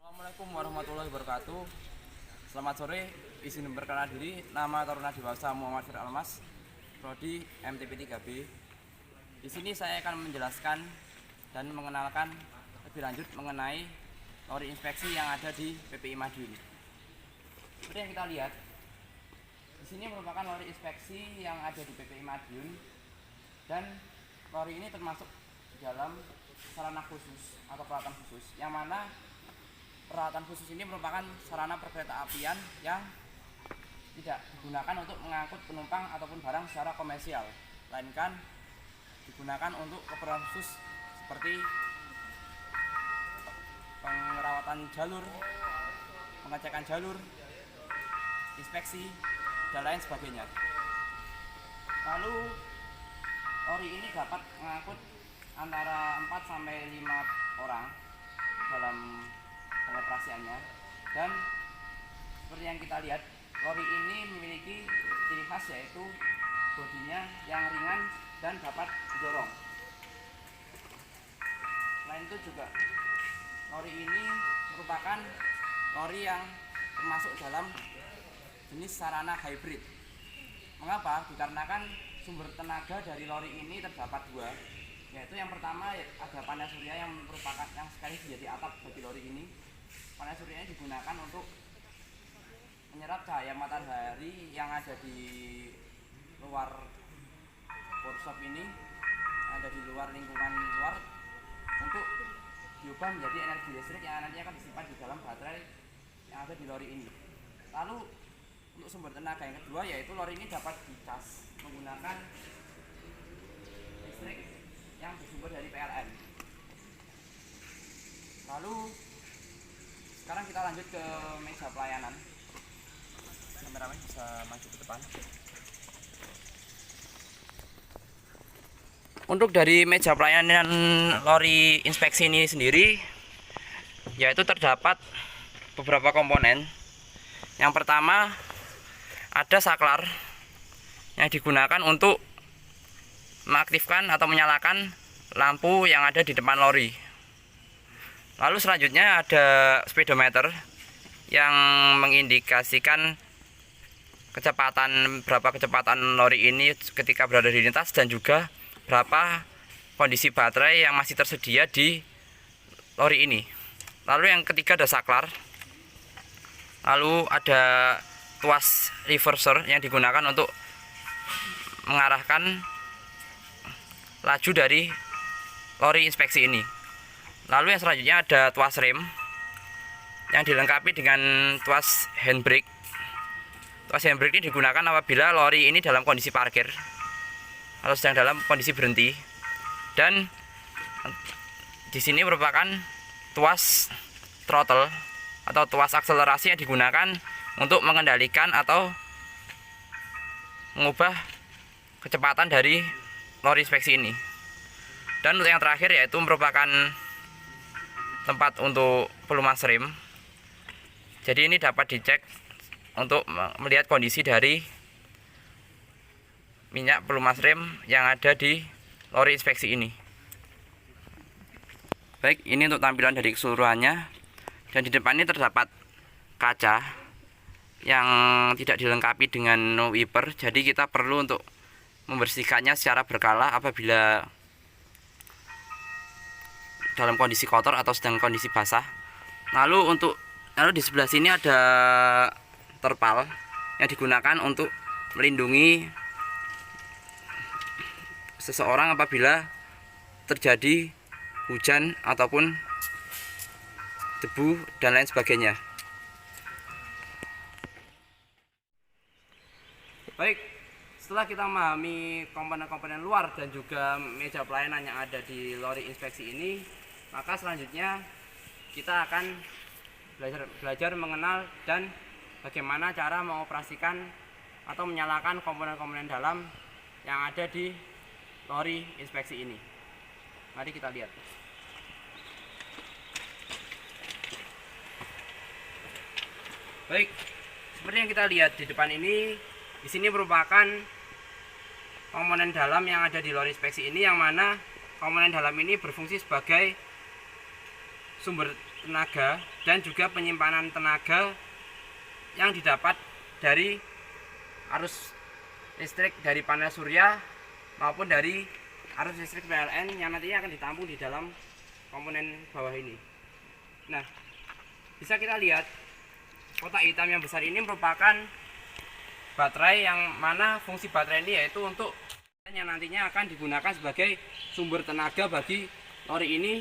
Assalamualaikum warahmatullahi wabarakatuh. Selamat sore, izin memperkenalkan diri. Nama Taruna Dewasa Muhammad Fir'al Almas, Prodi MTP 3B. Di sini saya akan menjelaskan dan mengenalkan lebih lanjut mengenai lori inspeksi yang ada di PPI Madiun. Seperti yang kita lihat, di sini merupakan lori inspeksi yang ada di PPI Madiun, dan lori ini termasuk dalam sarana khusus atau peralatan khusus, yang mana peralatan khusus ini merupakan sarana perkereta apian yang tidak digunakan untuk mengangkut penumpang ataupun barang secara komersial, melainkan digunakan untuk keperluan khusus seperti pengerawatan jalur, pengecekan jalur, inspeksi, dan lain sebagainya. Lalu lori ini dapat mengangkut antara 4 sampai 5 orang dalam pengoperasiannya, dan seperti yang kita lihat, lori ini memiliki ciri khas yaitu bodinya yang ringan dan dapat didorong. Selain itu juga lori ini merupakan lori yang termasuk dalam jenis sarana hybrid. Mengapa? Dikarenakan sumber tenaga dari lori ini terdapat dua, yaitu yang pertama ada panel surya yang merupakan yang sekali menjadi atap bagi lori ini. Panel surya ini digunakan untuk menyerap cahaya matahari yang ada di luar workshop ini, ada di luar lingkungan luar, untuk diubah menjadi energi listrik yang nanti akan disimpan di dalam baterai yang ada di lori ini. Lalu untuk sumber tenaga yang kedua, yaitu lori ini dapat dicas menggunakan listrik yang bersumber dari PLN. Lalu sekarang kita lanjut ke meja pelayanan. Kameramen bisa maju ke depan. Untuk dari meja pelayanan lori inspeksi ini sendiri, yaitu terdapat beberapa komponen. Yang pertama ada saklar yang digunakan untuk mengaktifkan atau menyalakan lampu yang ada di depan lori. Lalu selanjutnya ada speedometer yang mengindikasikan berapa kecepatan lori ini ketika berada di lintas, dan juga berapa kondisi baterai yang masih tersedia di lori ini. Lalu yang ketiga ada saklar. Lalu ada tuas reverser yang digunakan untuk mengarahkan laju dari lori inspeksi ini. Lalu yang selanjutnya ada tuas rem yang dilengkapi dengan tuas handbrake. Tuas handbrake ini digunakan apabila lori ini dalam kondisi parkir atau sedang dalam kondisi berhenti. Dan di sini merupakan tuas throttle atau tuas akselerasi yang digunakan untuk mengendalikan atau mengubah kecepatan dari lori inspeksi ini. Dan untuk yang terakhir yaitu merupakan tempat untuk pelumas rem. Jadi ini dapat dicek untuk melihat kondisi dari minyak pelumas rem yang ada di lori inspeksi ini. Baik, ini untuk tampilan dari keseluruhannya. Dan di depan ini terdapat kaca yang tidak dilengkapi dengan wiper, jadi kita perlu untuk membersihkannya secara berkala apabila dalam kondisi kotor atau sedang kondisi basah. Lalu di sebelah sini ada terpal yang digunakan untuk melindungi seseorang apabila terjadi hujan ataupun debu dan lain sebagainya. Baik, setelah kita memahami komponen-komponen luar dan juga meja pelayanan yang ada di lori inspeksi ini, maka selanjutnya kita akan belajar mengenal dan bagaimana cara mengoperasikan atau menyalakan komponen-komponen dalam yang ada di lori inspeksi ini. Mari kita lihat. Baik, seperti yang kita lihat di depan ini, di sini merupakan komponen dalam yang ada di lori inspeksi ini, yang mana komponen dalam ini berfungsi sebagai sumber tenaga dan juga penyimpanan tenaga yang didapat dari arus listrik dari panel surya maupun dari arus listrik PLN yang nantinya akan ditampung di dalam komponen bawah ini. Nah, bisa kita lihat kotak hitam yang besar ini merupakan baterai, yang mana fungsi baterai ini yaitu untuk yang nantinya akan digunakan sebagai sumber tenaga bagi lori ini,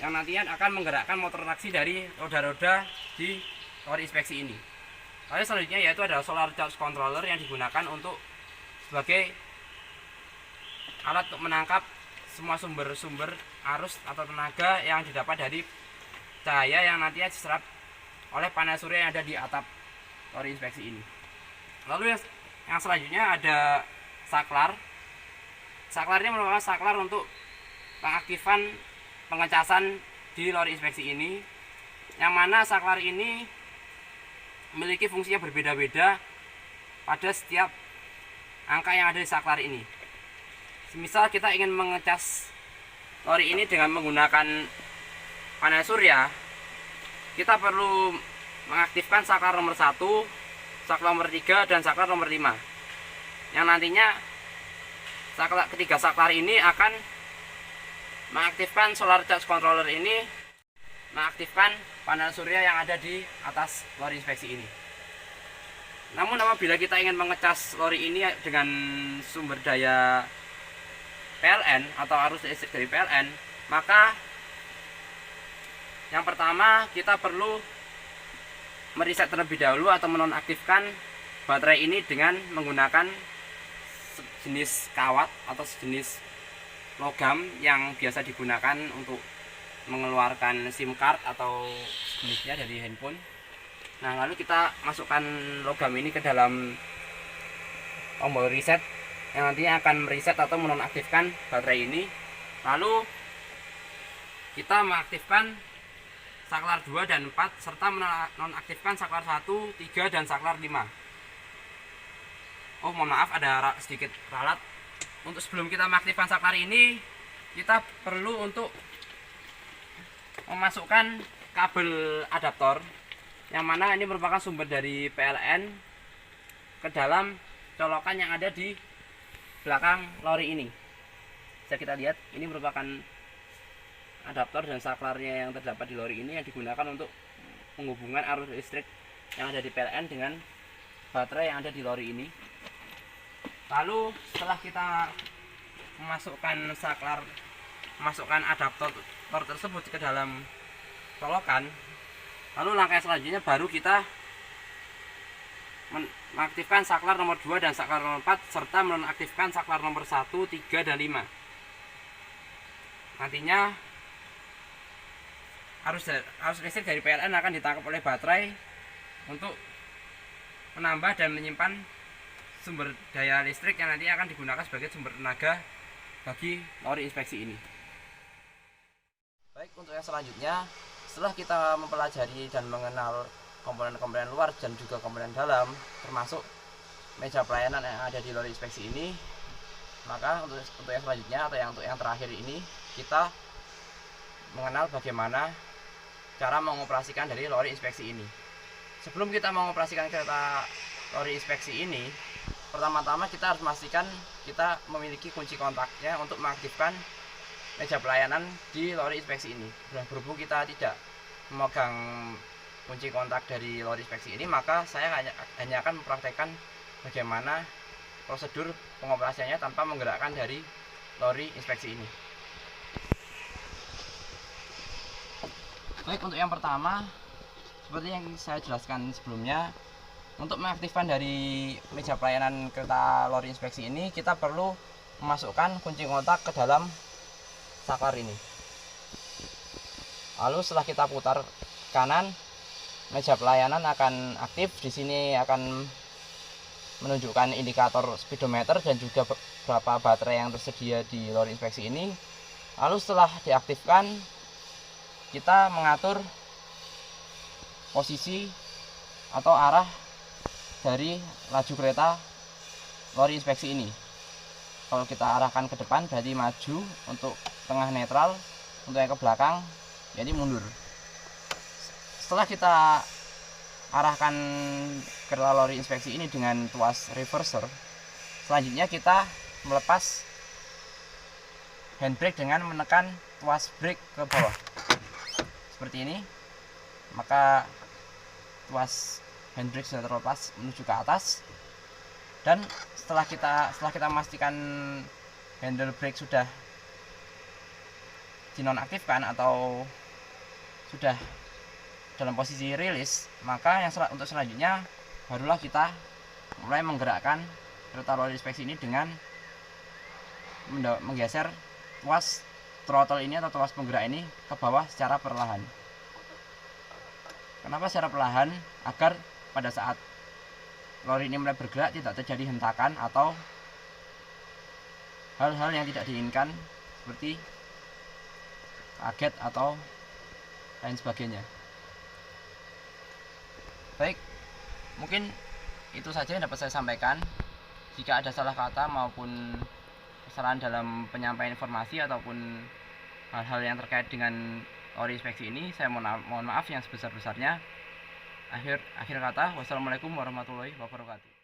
yang nantinya akan menggerakkan motor traksi dari roda-roda di lori inspeksi ini. Lalu selanjutnya yaitu ada solar charge controller yang digunakan untuk sebagai alat untuk menangkap semua sumber-sumber arus atau tenaga yang didapat dari cahaya yang nantinya diserap oleh panel surya yang ada di atap lori inspeksi ini. Lalu yang selanjutnya ada saklar. Saklar ini merupakan saklar untuk pengaktifan pengecasan di lori inspeksi ini, yang mana saklar ini memiliki fungsinya berbeda-beda pada setiap angka yang ada di saklar ini. Semisal kita ingin mengecas lori ini dengan menggunakan panel surya, kita perlu mengaktifkan saklar nomor 1, saklar nomor 3, dan saklar nomor 5, yang nantinya ketiga saklar ini akan mengaktifkan solar charge controller ini, mengaktifkan panel surya yang ada di atas lori inspeksi ini. Namun apabila kita ingin mengecas lori ini dengan sumber daya PLN atau arus listrik dari PLN, maka yang pertama kita perlu mereset terlebih dahulu atau menonaktifkan baterai ini dengan menggunakan jenis kawat atau sejenis logam yang biasa digunakan untuk mengeluarkan SIM card atau jenisnya dari handphone. Nah, lalu kita masukkan logam ini ke dalam tombol reset yang nantinya akan mereset atau menonaktifkan baterai ini. Lalu kita mengaktifkan saklar 2 dan 4 serta menonaktifkan saklar 1, 3, dan saklar 5. Oh, mohon maaf, ada sedikit ralat. Untuk sebelum kita mengaktifkan saklar ini, kita perlu untuk memasukkan kabel adaptor, yang mana ini merupakan sumber dari PLN, ke dalam colokan yang ada di belakang lori ini. Bisa kita lihat, ini merupakan adaptor dan saklarnya yang terdapat di lori ini yang digunakan untuk penghubungan arus listrik yang ada di PLN dengan baterai yang ada di lori ini. Lalu setelah kita memasukkan adaptor tersebut ke dalam colokan, lalu langkah selanjutnya baru kita mengaktifkan saklar nomor 2 dan saklar nomor 4 serta menonaktifkan saklar nomor 1, 3, dan 5. Nantinya arus listrik dari PLN akan ditangkap oleh baterai untuk menambah dan menyimpan sumber daya listrik yang nanti akan digunakan sebagai sumber tenaga bagi lori inspeksi ini. Baik, untuk yang selanjutnya, setelah kita mempelajari dan mengenal komponen-komponen luar dan juga komponen dalam, termasuk meja pelayanan yang ada di lori inspeksi ini, maka untuk yang selanjutnya atau untuk yang terakhir ini, kita mengenal bagaimana cara mengoperasikan dari lori inspeksi ini. Sebelum kita mengoperasikan kereta lori inspeksi ini, pertama-tama kita harus memastikan kita memiliki kunci kontaknya untuk mengaktifkan meja pelayanan di lori inspeksi ini. Berhubung kita tidak memegang kunci kontak dari lori inspeksi ini, maka saya hanya akan mempraktekkan bagaimana prosedur pengoperasiannya tanpa menggerakkan dari lori inspeksi ini. Baik, untuk yang pertama, seperti yang saya jelaskan sebelumnya, untuk mengaktifkan dari meja pelayanan kereta lori inspeksi ini, kita perlu memasukkan kunci kontak ke dalam saklar ini. Lalu setelah kita putar kanan, meja pelayanan akan aktif. Di sini akan menunjukkan indikator speedometer dan juga berapa baterai yang tersedia di lori inspeksi ini. Lalu setelah diaktifkan, kita mengatur posisi atau arah dari laju kereta lori inspeksi ini. Kalau kita arahkan ke depan berarti maju, untuk tengah netral, untuk yang ke belakang jadi mundur. Setelah kita arahkan kereta lori inspeksi ini dengan tuas reverser, selanjutnya kita melepas handbrake dengan menekan tuas brake ke bawah seperti ini. Maka tuas handbrake sudah terlepas menuju ke atas, dan setelah kita memastikan handle brake sudah dinonaktifkan atau sudah dalam posisi rilis, maka untuk selanjutnya barulah kita mulai menggerakkan kereta lori inspeksi ini dengan menggeser tuas throttle ini atau tuas penggerak ini ke bawah secara perlahan. Kenapa secara perlahan? Agar pada saat lori ini mulai bergerak tidak terjadi hentakan atau hal-hal yang tidak diinginkan seperti kaget atau lain sebagainya. Baik, mungkin itu saja yang dapat saya sampaikan. Jika ada salah kata maupun kesalahan dalam penyampaian informasi ataupun hal-hal yang terkait dengan lori inspeksi ini, saya mohon maaf yang sebesar-besarnya. Akhir kata, wassalamualaikum warahmatullahi wabarakatuh.